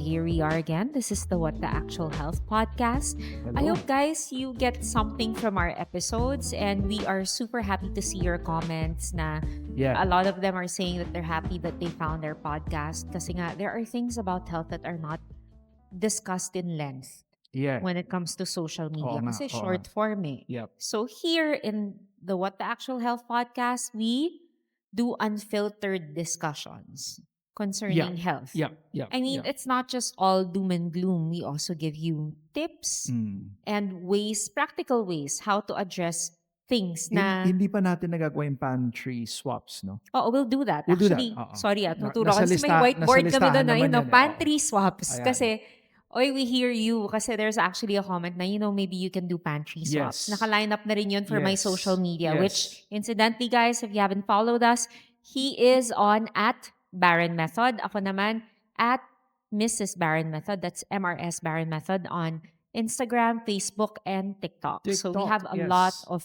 here we are again. This is the What the Actual Health podcast. I Hello. hope, guys, you get something from our episodes, and we are super happy to see your comments. Na Yeah. a lot of them are saying that they're happy that they found our podcast. Kasi nga, there are things about health that are not discussed in length Yeah. when it comes to social media. Oo nga, Kasi oo short form eh. Yep. So here in the What the Actual Health podcast, we do unfiltered discussions concerning health. Yep. I mean, it's not just all doom and gloom. We also give you tips and ways, practical ways, how to address things na... Hindi pa natin nagagawa yung pantry swaps, no? Oh, we'll do that. We'll do that, Actually, oo. sorry, tuturo Nasa ko. Kasi may lista- whiteboard nasa kami listahan doon na, naman yan eh, pantry swaps. Ayan. Kasi, we hear you. Kasi there's actually a comment na, maybe you can do pantry swaps. Yes. Naka-line up na rin yun for my Yes. social media, Yes. which, incidentally, guys, if you haven't followed us, he is on at Baron Method. Ako naman at Mrs. Baron Method. That's MRS Baron Method on Instagram, Facebook, and TikTok. So we TikTok, have a yes. lot of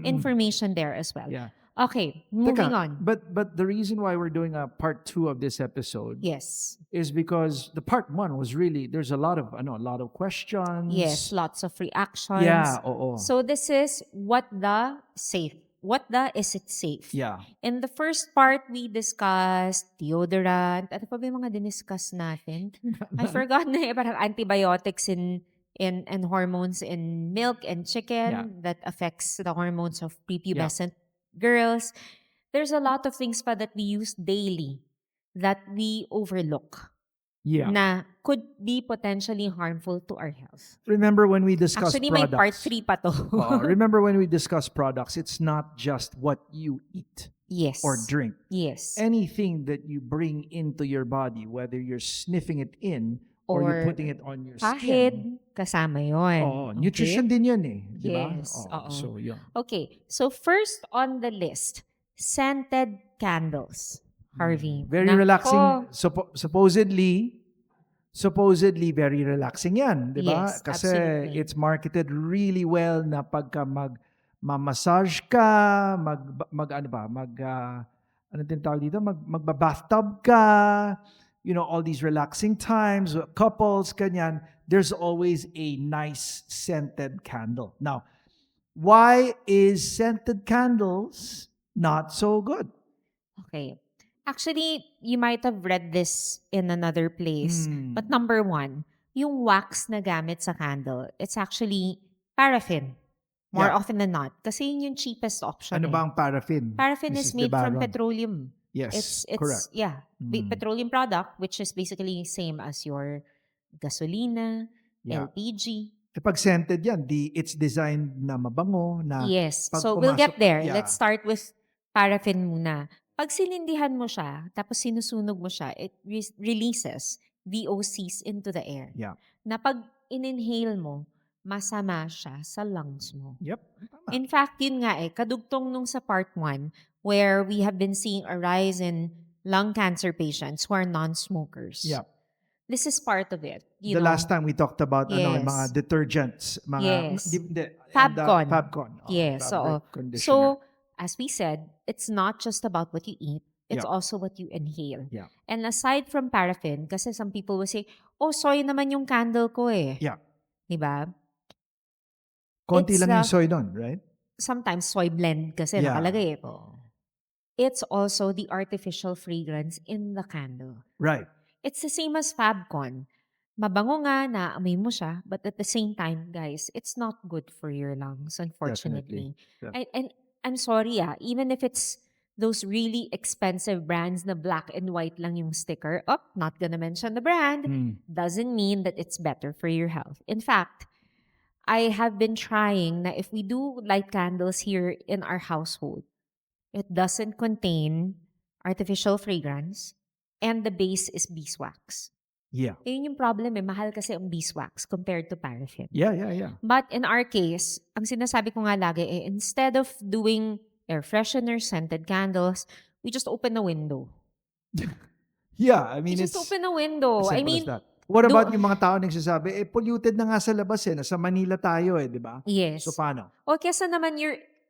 information there as well. Yeah. Okay, moving Teka, on. But the reason why we're doing a part 2 of this episode Yes. is because the part 1 was really, there's a lot of questions. Yes, lots of reactions. Yeah, oo. So this is what the is it safe? Yeah. In the first part, we discussed deodorant. Ano pa ba yung mga diniscuss natin? I forgot na parang antibiotics and hormones in milk and chicken that affects the hormones of prepubescent girls. There's a lot of things pa that we use daily that we overlook. Yeah. Na could be potentially harmful to our health. Remember when we discussed Actually, products? may part 3 pa to. Remember when we discussed products, it's not just what you eat Yes. or drink. Yes. Anything that you bring into your body, whether you're sniffing it in or you're putting it on your Kahit skin. kasama yun. Nutrition din yun eh. Di ba? Yes. Oo. So, yun. Okay. So, first on the list, scented candles. Harvey. Very Nako. relaxing. Supposedly very relaxing yan, di ba? Yes, Kasi absolutely. it's marketed really well na pagka massage ka, magba-bathtub ka, all these relaxing times, couples, kanyan, there's always a nice scented candle. Now, why is scented candles not so good? Okay. Actually, you might have read this in another place. But number 1, yung wax na gamit sa candle, it's actually paraffin. More often than not. Kasi yun yung cheapest option. Ano ba ang paraffin? Paraffin is Mrs. made from Debaron? petroleum. Yes, It's correct. yeah, petroleum product, which is basically same as your gasolina, Yeah. LPG. Kapag scented yan, it's designed na mabango, na Yes. pag So we'll get pumasok- there. Yeah. Let's start with paraffin muna. Pag sinindihan mo siya, tapos sinusunog mo siya, it releases VOCs into the air. Yeah. Na pag in-inhale mo, masama siya sa lungs mo. Yep. Tama. In fact, yun nga kadugtong nung sa part 1, where we have been seeing a rise in lung cancer patients who are non-smokers. Yep. This is part of it. The last time we talked about Yes. mga detergents, mga Yes. Fabcon. Fabcon. Yes, oo. fabric conditioner. So, as we said, it's not just about what you eat. It's Yeah. also what you inhale. Yeah. And aside from paraffin, kasi some people will say, soy naman yung candle ko eh. Yeah. Diba? Konti it's lang yung the- soy doon, right? Sometimes soy blend kasi nakalagay eh. Oo. It's also the artificial fragrance in the candle. Right. It's the same as Fabcon. Mabango nga, naamoy mo siya, but at the same time, guys, it's not good for your lungs, unfortunately. Definitely. And I'm sorry even if it's those really expensive brands na black and white lang yung sticker, not gonna mention the brand, doesn't mean that it's better for your health. In fact, I have been trying na if we do light candles here in our household, it doesn't contain artificial fragrance and the base is beeswax. Yeah. Yun yung problem mahal kasi ang beeswax compared to paraffin. Yeah. But in our case, ang sinasabi ko nga lagi instead of doing air freshener, scented candles, we just open the window. Yeah, I mean, We just it's open the window. as I simple mean, as that. What about yung mga tao nagsasabi, polluted na nga sa labas nasa Manila tayo di ba? yes. So paano? O kesa naman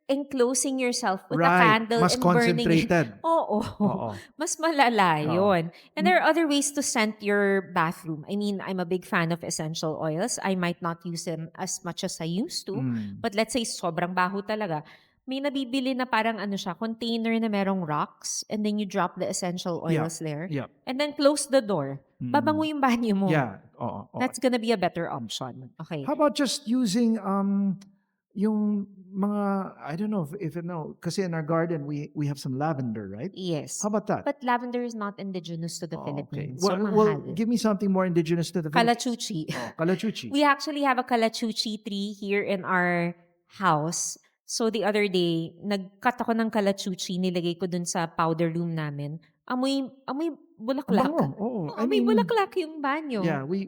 enclosing yourself with a Right. candle Mas and burning it. concentrated. Oo. Oo. Mas malala Oo. yun. And there are other ways to scent your bathroom. I mean, I'm a big fan of essential oils. I might not use them as much as I used to. Mm. But let's say sobrang baho talaga. May nabibili na parang ano siya, container na merong rocks, and then you drop the essential Yeah. oils there. Yeah. And then close the door. Babango yung banyo mo. Yeah. Oo. Oo. That's gonna be a better option. Okay. How about just using yung mga, I don't know if you know, kasi in our garden we have some lavender, right? Yes. How about that? But lavender is not indigenous to the Oh, okay. Philippines. Well, So well, mahal. give me something more indigenous to the Philippines. Calachuchi. Oh, calachuchi. We actually have a calachuchi tree here in our house. So the other day, nag-cut ako ng calachuchi, nilagay ko dun sa powder room namin. Amoy bulaklak. Bango. Oo. Oh, amoy bulaklak yung banyo. Yeah, we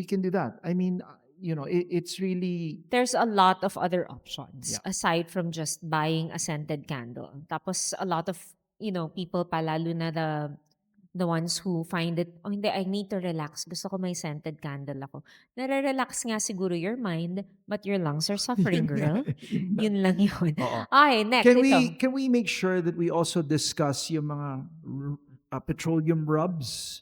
can do that. I mean, it's really There's a lot of other options Yeah. aside from just buying a scented candle. Tapos a lot of, people pa, lalo na the ones who find it, oh hindi, I need to relax. Gusto ko may scented candle ako. Nare-relax nga siguro your mind, but your lungs are suffering, girl. Yun lang yun. Oo. Okay, next. ito. Can we make sure that we also discuss yung mga petroleum rubs?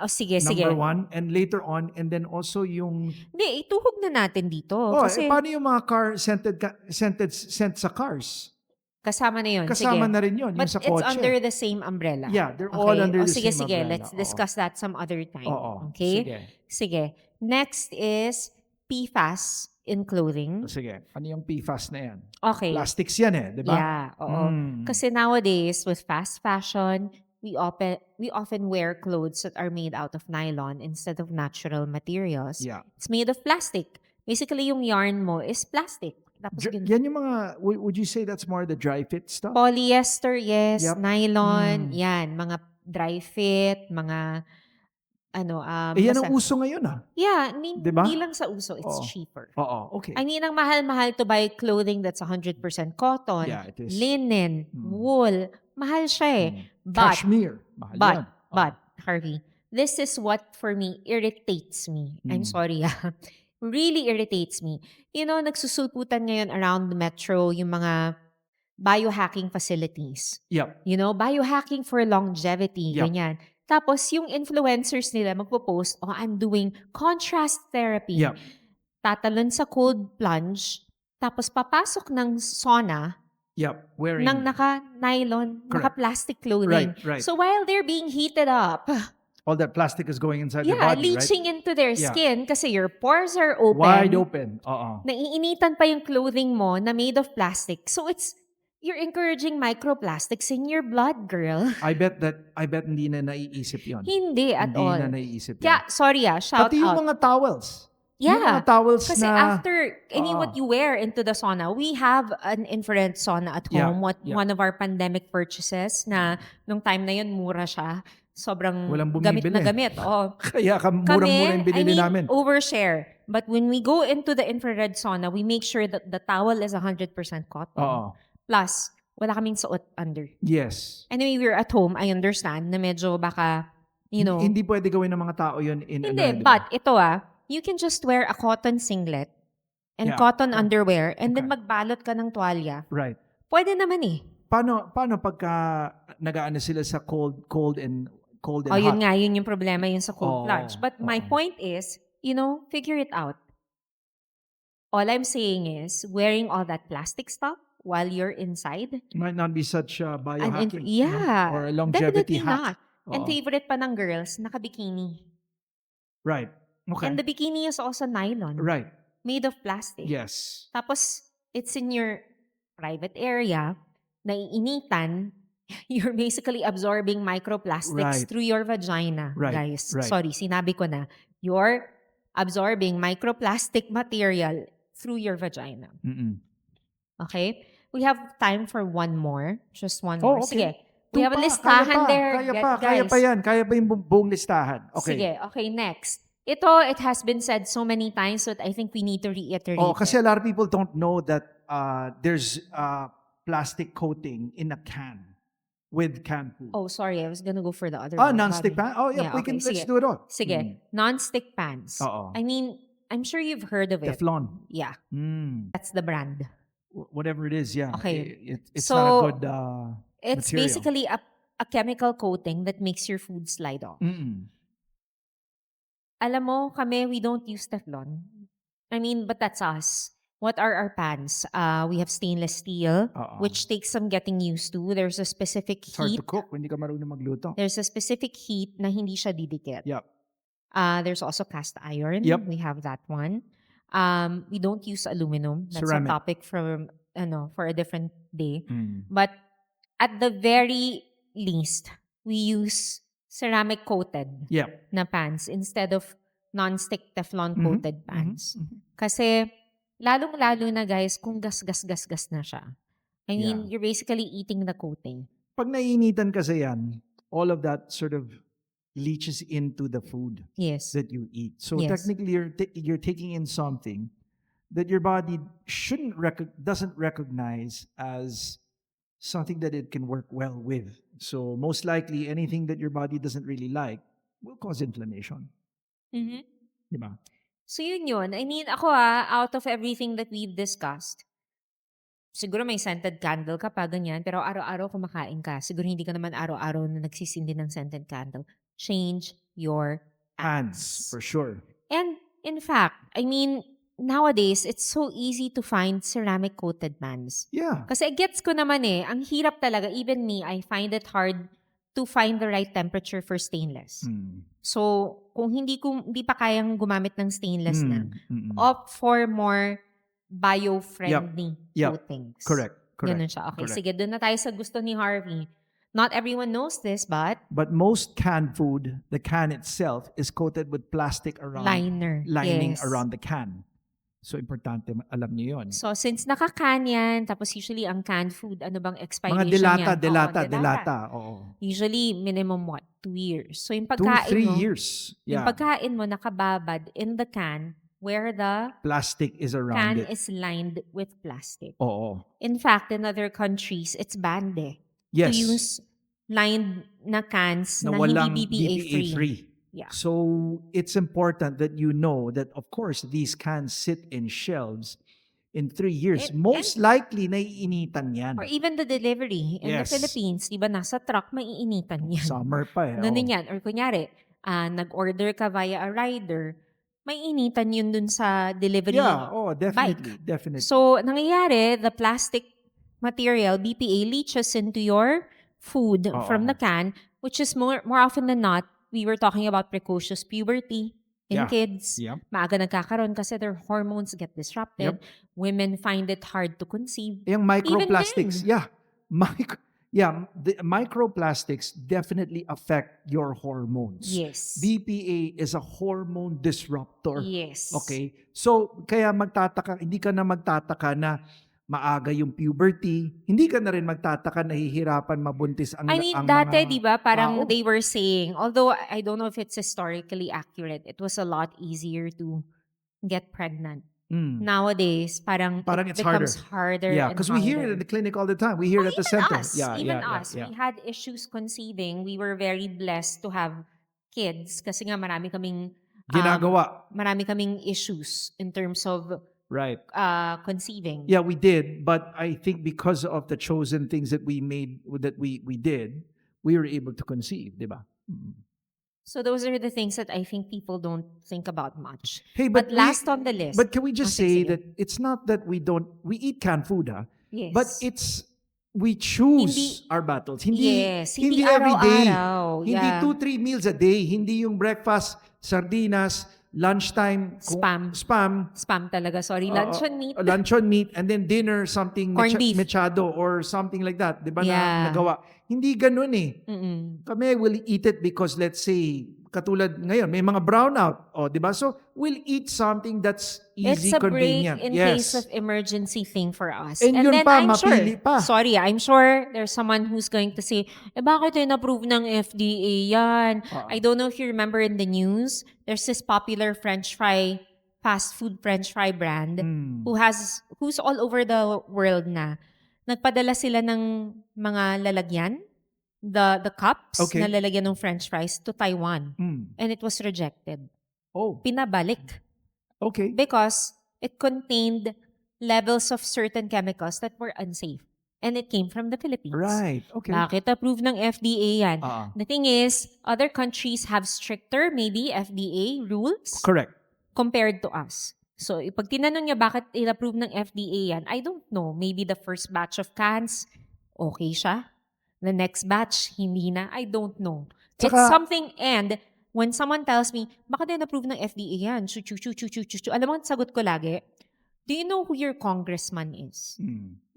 Sige. Number one, and later on, and then also yung Hindi, ituhog na natin dito. Kasi paano yung mga car scent sa cars? kasama na yun. Kasama sige. na rin yun, yung But sa it's kotse. under the same umbrella. Yeah, they're all under the sige, same sige. umbrella. Let's discuss that some other time. Oo. Okay? Sige. Next is PFAS in clothing. Sige. Ano yung PFAS na yan? Okay. Plastics yan di ba? Yeah, oo. Kasi nowadays, with fast fashion, we often wear clothes that are made out of nylon instead of natural materials. Yeah. It's made of plastic. Basically, yung yarn mo is plastic. Tapos Yan yung mga, would you say that's more the dry fit stuff? polyester, yes. Yep. Nylon, yan. Mga dry fit, mga yan basta- ang uso ngayon Yeah, Diba? hindi lang sa uso, it's Oo. cheaper. Oo, okay. I mean, ang mahal-mahal to buy clothing that's 100% cotton, Yeah, it is. linen, wool. Mahal siya eh. But, Cashmere. Mahal yan. but, Harvey, this is what for me irritates me. I'm sorry really irritates me. Nagsusulputan ngayon around the metro yung mga biohacking facilities. Yep. Biohacking for longevity, Yep. ganyan. Tapos yung influencers nila magpo-post, I'm doing contrast therapy. Yep. Tatalon sa cold plunge, tapos papasok ng sauna Yep. Wearing. ng naka-nylon, Correct. naka-plastic clothing. Right. So while they're being heated up, all that plastic is going inside their body, leaching right? into their Yeah. skin kasi your pores are open. Wide open. Oo. Naiinitan pa yung clothing mo na made of plastic. So you're encouraging microplastics in your blood, girl. I bet hindi na naiisip yon. Hindi at all. Hindi na naiisip yun. Kaya, sorry shout Pati yung out. mga towels. Yeah. Yung mga towels Kasi na... after what you wear into the sauna, we have an infrared sauna at Yeah, home. yeah. One of our pandemic purchases na nung time na yun, mura siya. Sobrang Walang gamit na bumibili. gamit. Oh. Kaya murang-mura yung binili namin. overshare. But when we go into the infrared sauna, we make sure that the towel is 100% cotton. Oo. Plus, wala kaming suot under. Yes. Anyway, we're at home. I understand na medyo baka, Hindi pwede gawin ng mga tao yun in Hindi, di but ba? ito you can just wear a cotton singlet and Yeah. cotton underwear and then Okay. magbalot ka ng tuwalya. Right. Pwede naman eh. Paano pagka nag-aano sila sa cold and hot? Yun nga, yun yung problema yun sa cold Oo, plunge. But my oo. point is, figure it out. All I'm saying is, wearing all that plastic stuff while you're inside, Might not be such biohacking. yeah, Or a longevity definitely hack. not. And Oo. favorite pa ng girls, naka-bikini. Right. Okay. And the bikini is also nylon, Right. made of plastic. Yes. Tapos, it's in your private area, naiinitan, you're basically absorbing microplastics Right. through your vagina, Right, guys. right. Sorry, sinabi ko na. You're absorbing microplastic material through your vagina. Mm-mm. Okay? We have time for one more. Just one Oh, more. okay. Sige. We have a listahan there. Kaya pa yan. Kaya pa yung buong listahan. Okay. Sige. Okay, next. It has been said so many times that I think we need to reiterate Kasi it. a lot of people don't know that there's plastic coating in a can with canned food. Oh, sorry. I was gonna go for the other one. Non-stick Bobby. pan? Oh, yeah. Yeah, okay, Let's sige. do it all. Sige. Non-stick pans. Oo. I mean, I'm sure you've heard of it. Teflon. Yeah. Mm. That's the brand. whatever it is, yeah. Okay. It's So, not a good It's material. basically a chemical coating that makes your food slide off. Mm-mm. Alam mo, kami, we don't use Teflon. I mean, but that's us. What are our pans? We have stainless steel, Oo. which takes some getting used to. There's a specific It's hard heat. to cook when hindi ka marunong magluto. There's a specific heat na hindi siya didikit. Yep. There's also cast iron. Yep. We have that one. We don't use aluminum. That's Ceramic. a topic for a different day. Mm. But at the very least, we use ceramic coated Yep. na pans instead of non-stick Teflon Mhm. coated pans. Mhm. Kasi lalong-lalo na guys kung gas-gas-gas-gas na siya. I mean, Yeah. you're basically eating the coating. Pag naiinitan kasi yan, all of that sort of leaches into the food Yes. that you eat. So Yes. technically, you're taking in something that your body doesn't recognize as something that it can work well with. So most likely, anything that your body doesn't really like will cause inflammation. Mhm. Diba? So yun. I mean, ako out of everything that we've discussed, siguro may scented candle ka pa, ganyan, pero araw-araw kumakain ka. Siguro hindi ka naman araw-araw na nagsisindi ng scented candle. Change your Hands, for sure. And in fact, I mean, nowadays, it's so easy to find ceramic coated pans. Yeah. Kasi gets ko naman ang hirap talaga. Even me, I find it hard to find the right temperature for stainless. Mm. So, kung hindi pa kayang gumamit ng stainless na, Mm-mm. opt for more bio-friendly Yep. coatings. Correct. Ganun siya. Okay, Correct. sige, doon na tayo sa gusto ni Harvey. Not everyone knows this, but But most canned food, the can itself is coated with plastic lining yes. around the can. So importante alam niyo 'yon. So since naka-can yan, tapos usually ang canned food, ano bang expiration Mga yan? delata. Oo. Usually minimum 2 years. So yung 2, pagkain 3 mo, years. yung Yeah. pagkain mo nakababad in the can where the Plastic is can around it. is lined with plastic. Oo. In fact, in other countries, it's banned Yes. to use lined na cans Na na walang hindi BPA free. free. Yeah. So it's important that you know that of course these cans sit in shelves in 3 years. Most likely naiinitan yan. Or even the delivery in the Yes. Philippines, di ba nasa truck, maiinitan yan. Summer pa Ganun Oo. yan. Or kunyari, nag-order ka via a rider, may initan yun dun sa delivery Yeah, definitely. bike. Definitely. So, nangyayari, the plastic material, BPA, leaches into your food from the can, which is more often than not, we were talking about precocious puberty in kids. Yep. Maaga nagkakaroon kasi their hormones get disrupted. Yep. Women find it hard to conceive. Yung microplastics, Even the microplastics definitely affect your hormones. Yes. BPA is a hormone disruptor. Yes. Okay? So, kaya hindi ka na magtataka na maaga yung puberty. Hindi ka na rin magtataka na hihirapan mabuntis ang I mean, ang dati, mga di ba, parang tao. they were saying, although I don't know if it's historically accurate, it was a lot easier to get pregnant. Nowadays, parang it it's becomes harder Yeah, and because we hear it in the clinic all the time. We hear it at the center. Even us. We had issues conceiving. We were very blessed to have kids kasi nga marami kaming marami kaming issues in terms of Right. conceiving. Yeah, we did, but I think because of the chosen things that we made, that we did, we were able to conceive, di ba? So those are the things that I think people don't think about much. Hey, but last on the list. But can we just say sige. that it's not that we eat canned food, Yes. but we choose our battles. Hindi every day. araw-araw. Hindi Yeah. 2-3 meals a day. Hindi yung breakfast, sardinas, lunchtime, Spam talaga, sorry. Luncheon meat. Luncheon meat, and then dinner, something Corned beef. mechado or something like that. Di ba Yeah. nagawa? Hindi ganun eh. Mm-mm. Kami will eat it because let's say, katulad ngayon, may mga brownout. Di ba? So, we'll eat something that's easy, It's a convenient. break in case of emergency thing for us. And yun then pa, I'm mapili sure, pa. sorry, I'm sure there's someone who's going to say, bakit na-approve ng FDA yan? I don't know if you remember in the news, there's this popular fast food French fry brand who's all over the world na. Nagpadala sila ng mga lalagyan, the cups na lalagyan ng French fries to Taiwan. And it was rejected. Oh. Pinabalik. Okay. Because it contained levels of certain chemicals that were unsafe. And it came from the Philippines. Right. Okay. Bakit approved ng FDA yan? Ah. The thing is, other countries have stricter, maybe, FDA rules Correct. compared to us. So, pag tinanong niya bakit in-approve ng FDA yan, I don't know. Maybe the first batch of cans, okay siya. The next batch, hindi na. I don't know. It's Tsaka- something, and when someone tells me, bakit in-approve ng FDA yan? Chu, chu, chu, chu, chu, chu, chu. Alam mo, ang sagot ko lagi, do you know who your congressman is?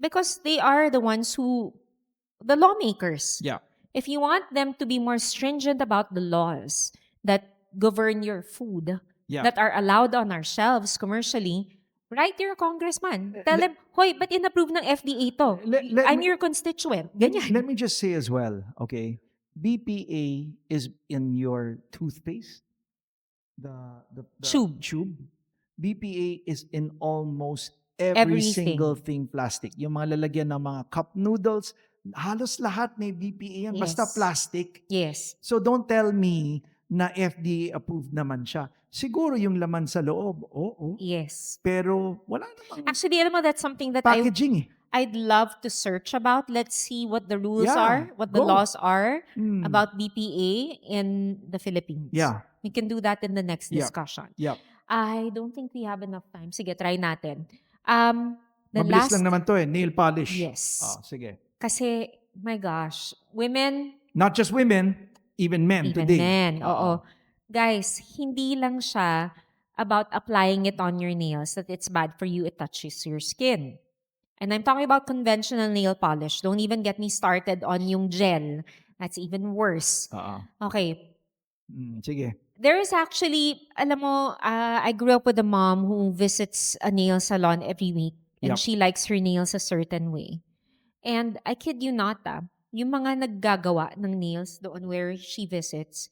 Because they are the ones the lawmakers. Yeah. If you want them to be more stringent about the laws that govern your food, Yeah. that are allowed on our shelves commercially, write your congressman. Tell them, hoy, ba't in-approve ng FDA to? I'm your constituent. Ganyan. Let me just say as well, okay? BPA is in your toothpaste. The tube. BPA is in almost every Everything. single thing plastic. Yung mga lalagyan ng mga cup noodles, halos lahat may BPA yan. Basta Yes. plastic. Yes. So don't tell me na FDA approved naman siya. Siguro yung laman sa loob, oo. Yes. Pero wala namang Actually, alam mo, that's something that packaging I'd love to search about. Let's see what the rules Yeah, are, what the go. laws are Mm. about BPA in the Philippines. Yeah. We can do that in the next Yeah. discussion. Yeah. I don't think we have enough time. Sige, try natin. The Mabilis last, lang naman to nail polish. Yes. Sige. Kasi, my gosh, women, Not just women, even men even today. men, oo. Guys, hindi lang siya about applying it on your nails that it's bad for you, it touches your skin. And I'm talking about conventional nail polish. Don't even get me started on yung gel. That's even worse. Okay. Sige. There is actually, alam mo, I grew up with a mom who visits a nail salon every week. And Yep. she likes her nails a certain way. And I kid you not, yung mga naggagawa ng nails doon where she visits,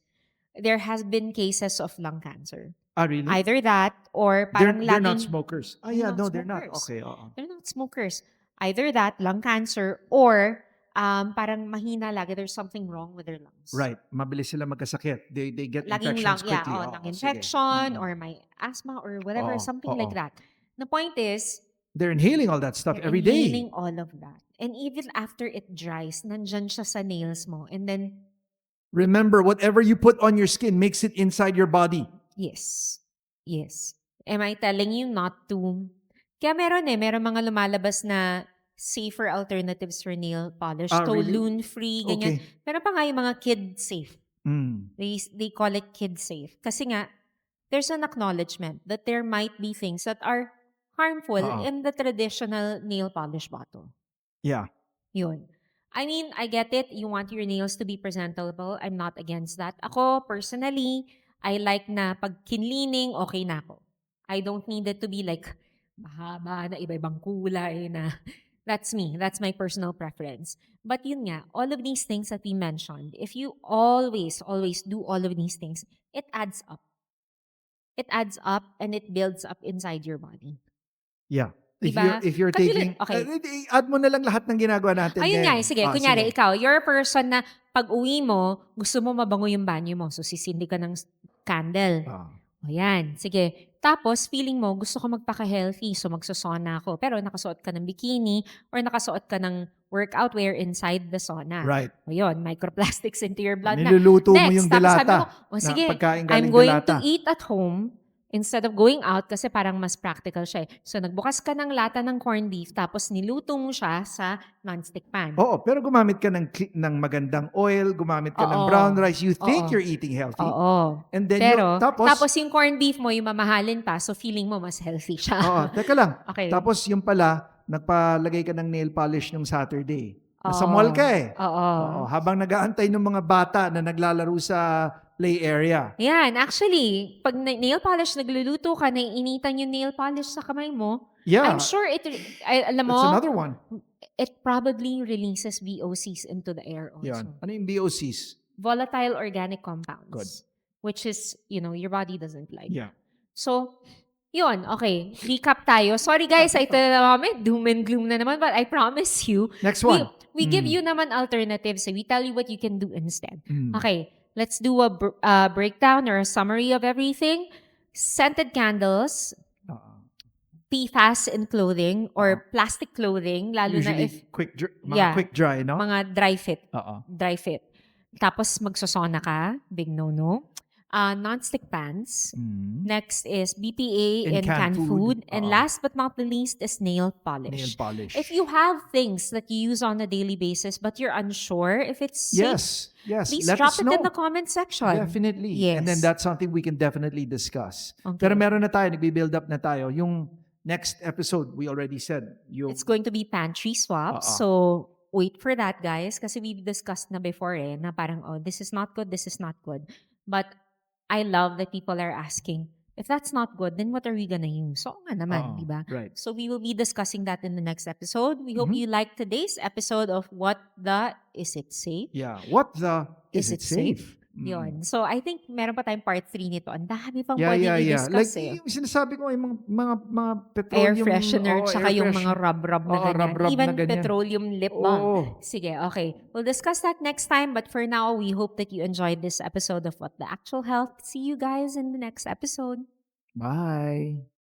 there has been cases of lung cancer. Really? Either that or parang They're not laging- smokers. They're not They're not. smokers. Okay, They're not smokers. Either that, lung cancer, or parang mahina lagi. There's something wrong with their lungs. Right. Mabilis sila magkasakit. They get Laging infections lung, quickly. lung infection, Sige. or may asthma, or whatever, Oo, something oo. like that. The point is, They're inhaling all that stuff you're every day. inhaling all of that. And even after it dries, nandyan siya sa nails mo. And then, Remember, whatever you put on your skin makes it inside your body. yes. Yes. Am I telling you not to? Kaya meron mga lumalabas na safer alternatives for nail polish. Really? Toluene-free, ganyan. Okay. Meron pa nga yung mga kid-safe. Mm. They call it kid-safe. Kasi nga, there's an acknowledgement that there might be things that are harmful in the traditional nail polish bottle. Yeah. Yun. I mean, I get it. You want your nails to be presentable. I'm not against that. Ako, personally, I like na pag kinlining, okay na ako. I don't need it to be like mahaba na iba-ibang kulay na. That's me. That's my personal preference. But yun nga, all of these things that we mentioned, if you always do all of these things, it adds up. It adds up and it builds up inside your body. Yeah. Diba? If you're Katulad- taking, okay. Add mo na lang lahat ng ginagawa natin. Ayun nga, sige. Kunyari, sige. ikaw, you're a person na pag uwi mo, gusto mo mabango yung banyo mo. So, sisindi ka ng candle. O yan, sige. Tapos, feeling mo, gusto ko magpaka-healthy. So, magsasauna ako. Pero nakasuot ka ng bikini or nakasuot ka ng workout wear inside the sauna. Right. O yun, microplastics into your blood na. Niluluto mo Next, yung tapos sabi dilata. mo, o na sige, pagkain I'm galing going to dilata. eat at home instead of going out kasi parang mas practical siya. So, nagbukas ka ng lata ng corned beef tapos niluto mo siya sa non-stick pan. Oo, pero gumamit ka ng magandang oil, gumamit ka ng Oo. brown rice. You think Oo. you're eating healthy. Oo. And then Pero, tapos yung corned beef mo, yung mamahalin pa, so feeling mo mas healthy siya. Oo, teka lang. Okay. Tapos yung pala, nagpalagay ka ng nail polish nung Saturday. Nasa Oo. mall ka eh. Oo. Oo, habang nag-aantay ng mga bata na naglalaro sa play area. Yan, actually, pag nail polish, nagluluto ka, naiinitan yung nail polish sa kamay mo, Yeah. I'm sure alam mo, That's another one. it probably releases VOCs into the air also. Yan. Ano yung VOCs? Volatile organic compounds. Good. Which is, your body doesn't like. Yeah. So, yun, okay. Recap tayo. Sorry guys, ito na naman, doom and gloom na naman, but I promise you, Next one. we give you naman alternatives. We tell you what you can do instead. Mm. Okay, let's do a breakdown or a summary of everything. Scented candles, PFAS in clothing or plastic clothing, lalo na Usually if mga quick dry, no? mga dry fit. Oo. Dry fit. Tapos magsosona ka, big no-no. Non-stick pans. Next is BPA in canned food. And last but not the least is nail polish. Nail polish. If you have things that you use on a daily basis but you're unsure if it's safe, yes, please let drop us it know. in the comment section. Definitely. Yes. And then that's something we can definitely discuss. Okay. Pero meron na tayo, nagbi-build up na tayo. Yung next episode, we already said. It's going to be pantry swap. So, wait for that, guys. Kasi we've discussed na before na parang, this is not good, this is not good. But I love that people are asking, if that's not good, then what are we gonna use? So, nga naman, di ba? Right. So, we will be discussing that in the next episode. We hope you liked today's episode of Is It Safe? Yeah. What the is it safe? Yun. So, I think meron pa tayong part 3 nito. Ang dami pang Yeah. pwedeng Like, i-discuss yung sinasabi ko, yung mga petroleum. air freshener, tsaka yung mga rub-rub na ganyan. rub-rub Even na ganyan. petroleum lip balm. Sige, okay. We'll discuss that next time. But for now, we hope that you enjoyed this episode of What the Actual Health. See you guys in the next episode. Bye.